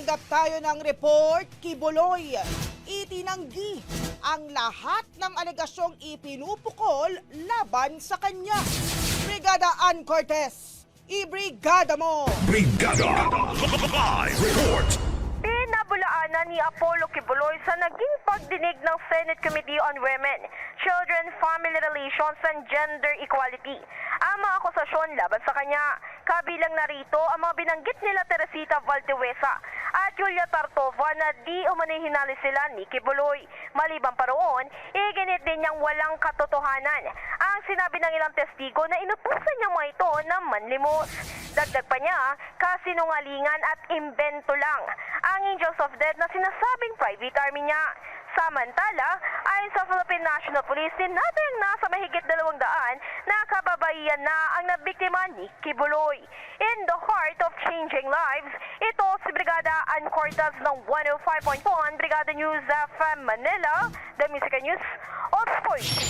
Tumanggap tayo ng report, Kibuloy. Itinanggi ang lahat ng alegasyong ipinupukol laban sa kanya. Brigada Ann Cortez, ibrigada mo! Brigada Live Report. Pinabulaanan ni Apollo Kibuloy sa naging pagdinig ng Senate Committee on Women, Children, Family Relations and Gender Equality ang mga akusasyon laban sa kanya. Kabilang narito ang mga binanggit nila Teresita Valtewesa at Julia Tartova na di umano'y hinali sila ni Kibuloy. Maliban pa roon, iginit din niyang walang katotohanan ang sinabi ng ilang testigo na inutusan niya mga ito na manlimos. Dagdag pa niya, kasinungalingan at imbento lang ang Angels of Death na sinasabing private army niya. Samantala, ayon sa Philippine National Police, tinatayang nasa mahigit 200 na kababaihan na ang nabiktima ni Kibuloy. In the heart of changing lives, ito si Brigada Ann Cortez ng 105.1 Brigada News FM Manila, the Music News of Sports.